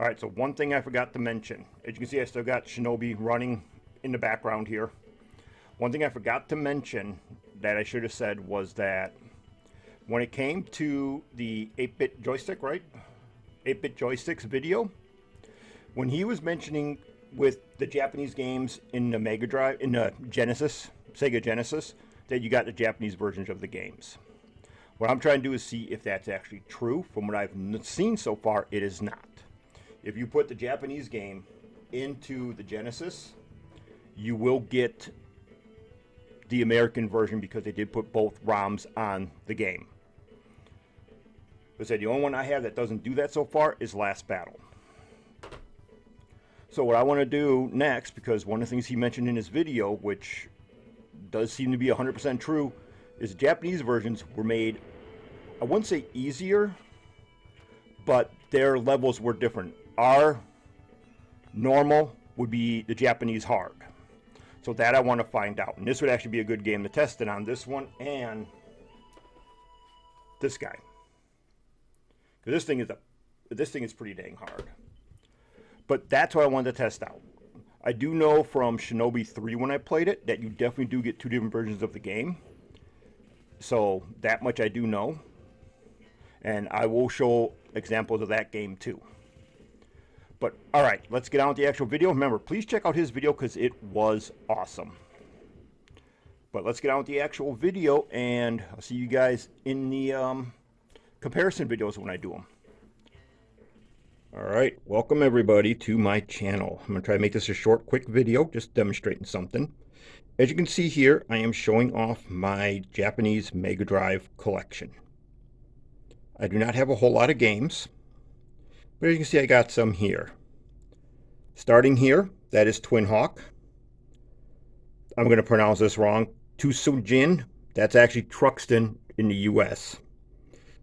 Alright, so one thing I forgot to mention. As you can see, I still got Shinobi running in the background here. One thing I forgot to mention that I should have said was that when it came to the 8-bit joystick, right? 8-bit joysticks video, when he was mentioning with the Japanese games in the Megadrive, in the Genesis, Sega Genesis, that you got the Japanese versions of the games. What I'm trying to do is see if that's actually true. From what I've seen so far, it is not. If you put the Japanese game into the Genesis, you will get the American version because they did put both ROMs on the game. I said the only one I have that doesn't do that so far is Last Battle. So what I want to do next, because one of the things he mentioned in his video, which does seem to be 100% true, is Japanese versions were made, I wouldn't say easier, but their levels were different. Our normal would be the Japanese hard. So that I want to find out. And this would actually be a good game to test it on, this one and this guy. Because this thing is pretty dang hard. But that's what I wanted to test out. I do know from Shinobi 3 when I played it that you definitely do get two different versions of the game. So that much I do know. And I will show examples of that game too. But alright, let's get on with the actual video. Remember, please check out his video because it was awesome. But let's get on with the actual video, and I'll see you guys in the comparison videos when I do them. Alright, welcome everybody to my channel. I'm going to try to make this a short, quick video, just demonstrating something. As you can see here, I am showing off my Japanese Megadrive collection. I do not have a whole lot of games, but as you can see, I got some here. Starting here, that is Twin Hawk. I'm going to pronounce this wrong. Tsujin, that's actually Truxton in the US.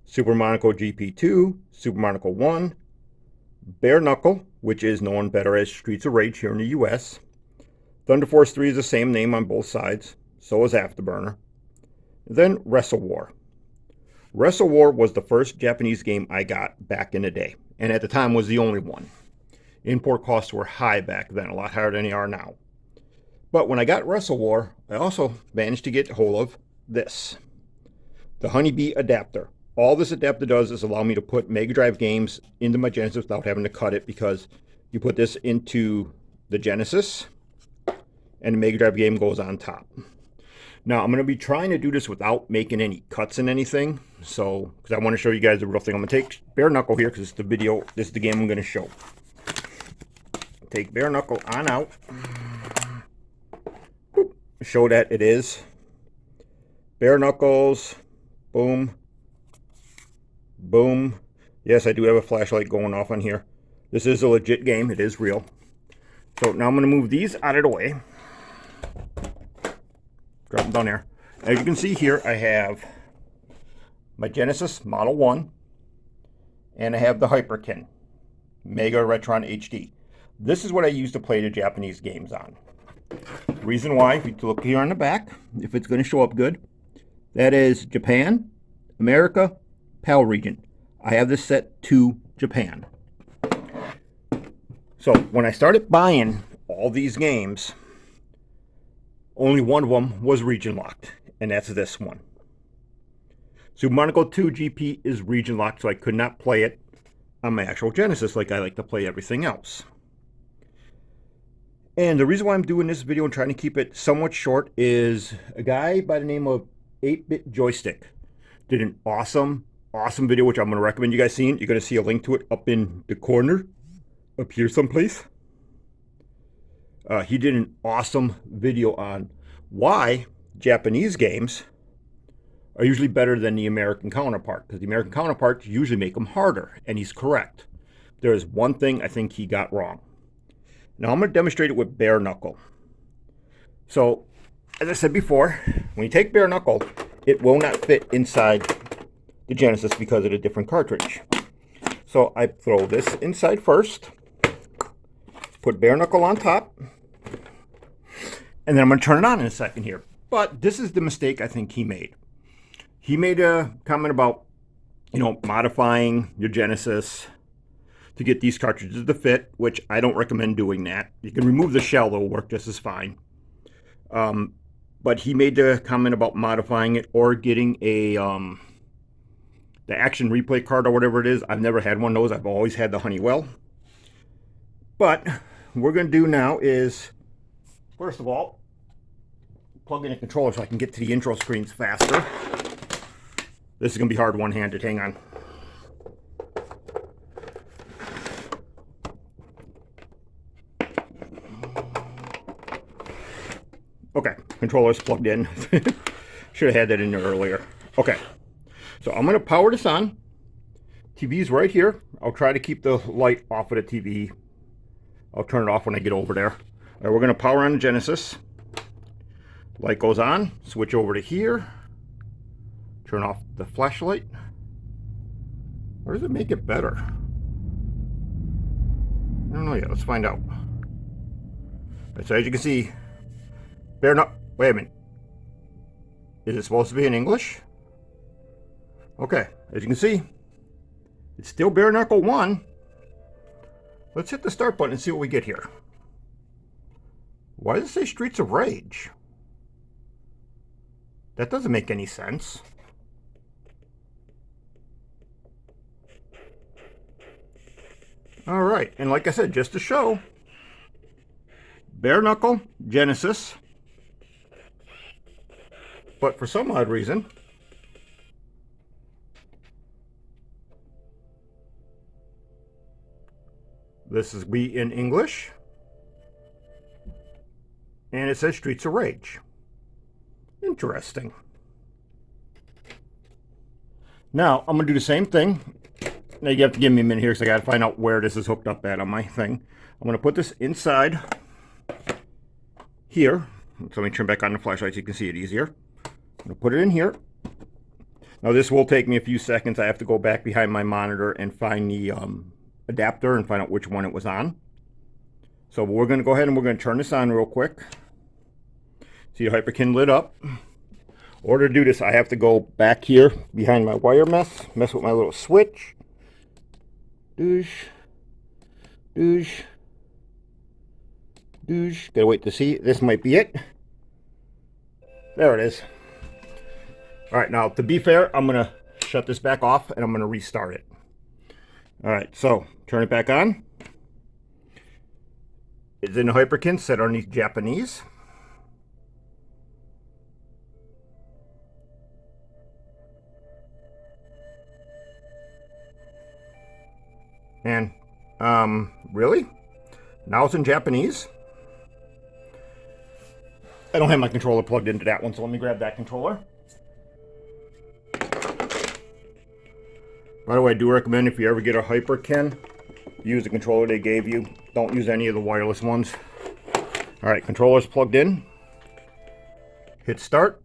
Super Monaco GP2, Super Monaco 1, Bare Knuckle, which is known better as Streets of Rage here in the US. Thunder Force 3 is the same name on both sides, so is Afterburner. Then Wrestle War. Wrestle War was the first Japanese game I got back in the day, and at the time was the only one. Import costs were high back then, a lot higher than they are now. But when I got Wrestle War, I also managed to get hold of this, the Honeybee adapter. All this adapter does is allow me to put Mega Drive games into my Genesis without having to cut it, because you put this into the Genesis and the Mega Drive game goes on top. Now, I'm going to be trying to do this without making any cuts in anything. So, because I want to show you guys the real thing. I'm going to take Bare Knuckle here because it's the video, this is the game I'm going to show. Take Bare Knuckle on out. Boop. Show that it is Bare Knuckles. Boom. Boom. Yes, I do have a flashlight going off on here. This is a legit game. It is real. So now I'm going to move these out of the way. Drop them down there. As you can see here, I have my Genesis Model 1, and I have the Hyperkin Mega Retron HD. This is what I use to play the Japanese games on. Reason why, if you look here on the back, if it's going to show up good, that is Japan, America, PAL region. I have this set to Japan. So when I started buying all these games, only one of them was region locked, and that's this one. Super Monaco 2 GP is region locked, so I could not play it on my actual Genesis like I like to play everything else. And the reason why I'm doing this video and trying to keep it somewhat short is a guy by the name of 8-bit Joystick did an awesome video, which I'm going to recommend you guys seeing. You're going to see a link to it up in the corner, up here someplace. He did an awesome video on why Japanese games are usually better than the American counterpart, because the American counterparts usually make them harder, and he's correct. There is one thing I think he got wrong. Now I'm going to demonstrate it with Bare Knuckle. So, as I said before, when you take Bare Knuckle, it will not fit inside the Genesis because of the different cartridge. So I throw this inside first, put Bare Knuckle on top, and then I'm going to turn it on in a second here. But this is the mistake I think he made. He made a comment about, modifying your Genesis to get these cartridges to fit, which I don't recommend doing that. You can remove the shell, it'll work just as fine. But he made the comment about modifying it or getting a the action replay card or whatever it is. I've never had one of those. I've always had the Honeywell. But what we're going to do now is, first of all, plug in a controller so I can get to the intro screens faster. This is going to be hard one-handed. Hang on. Okay, controller's plugged in. Should have had that in there earlier. Okay, so I'm going to power this on. TV's right here. I'll try to keep the light off of the TV. I'll turn it off when I get over there. All right, we're going to power on the Genesis. Light goes on. Switch over to here. Turn off the flashlight. Or does it make it better? I don't know yet. Let's find out. All right, so as you can see, wait a minute. Is it supposed to be in English? Okay, as you can see, it's still bare knuckle 1. Let's hit the start button and see what we get here. Why does it say Streets of Rage? That doesn't make any sense. Alright, and like I said, just to show, bare knuckle, Genesis. But for some odd reason, this is we in English, and it says Streets of Rage. Interesting. Now, I'm going to do the same thing. Now, you have to give me a minute here because I got to find out where this is hooked up at on my thing. I'm going to put this inside here. So let me turn back on the flashlight so you can see it easier. I'm going to put it in here. Now, this will take me a few seconds. I have to go back behind my monitor and find the adapter and find out which one it was on. So we're going to go ahead and we're going to turn this on real quick. See the Hyperkin lit up. In order to do this, I have to go back here behind my wire mess with my little switch. Doosh. Doosh. Doosh. Gotta wait to see. This might be it. There it is. Alright, now to be fair, I'm going to shut this back off and I'm going to restart it. Alright, so turn it back on. It's in the Hyperkin, set underneath Japanese. And, really? Now it's in Japanese? I don't have my controller plugged into that one, so let me grab that controller. By the way, I do recommend if you ever get a Hyperkin, use the controller they gave you. Don't use any of the wireless ones. Alright, controller's plugged in. Hit start.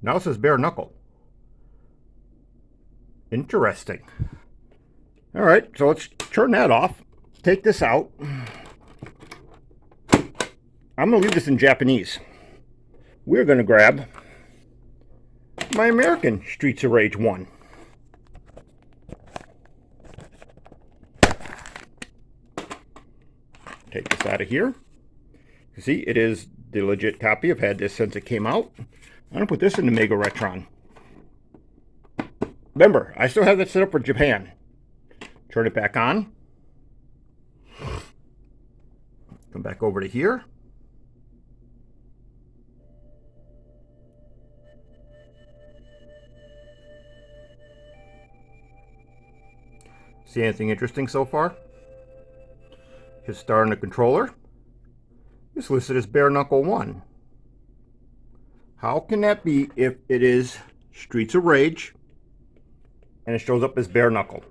Now it says bare knuckle. Interesting. Alright, so let's turn that off. Take this out. I'm going to leave this in Japanese. We're going to grab my American Streets of Rage 1. Take this out of here. You see, it is the legit copy. I've had this since it came out. I'm going to put this in the Mega Retron. Remember, I still have that set up for Japan. Turn it back on. Come back over to here. See anything interesting so far? Hit start on the controller. It's listed as bare knuckle 1. How can that be if it is Streets of Rage and it shows up as bare knuckle?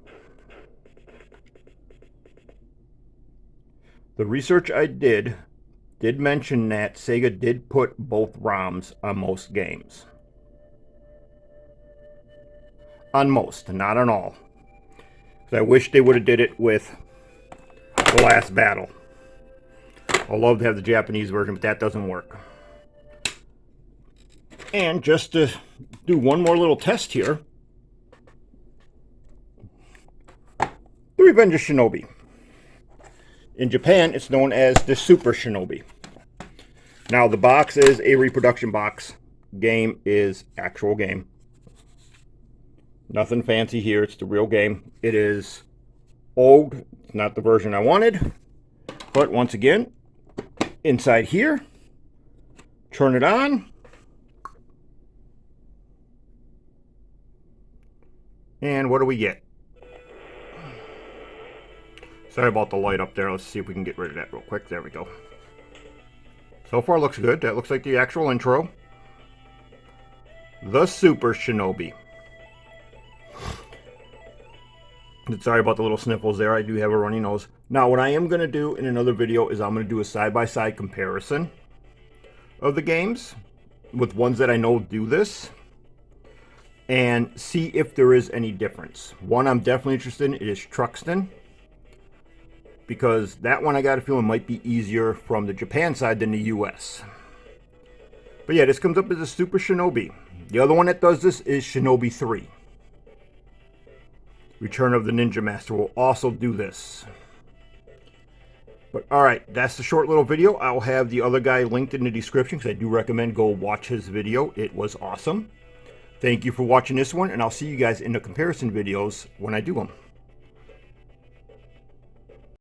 The research I did mention that Sega did put both ROMs on most games. On most, not on all. I wish they would have did it with The Last Battle. I'd love to have the Japanese version, but that doesn't work. And just to do one more little test here, The Revenge of Shinobi. In Japan, it's known as the Super Shinobi. Now, the box is a reproduction box. Game is actual game. Nothing fancy here. It's the real game. It is old. It's not the version I wanted. But once again, inside here, turn it on. And what do we get? Sorry about the light up there. Let's see if we can get rid of that real quick. There we go. So far looks good. That looks like the actual intro. The Super Shinobi. Sorry about the little sniffles there. I do have a runny nose. Now, what I am going to do in another video is I'm going to do a side-by-side comparison of the games with ones that I know do this and see if there is any difference. One I'm definitely interested in is Truxton, because that one I got a feeling might be easier from the Japan side than the US. But yeah, this comes up as a Super Shinobi. The other one that does this is Shinobi 3. Return of the Ninja Master will also do this. But alright, that's the short little video. I'll have the other guy linked in the description because I do recommend go watch his video. It was awesome. Thank you for watching this one, and I'll see you guys in the comparison videos when I do them.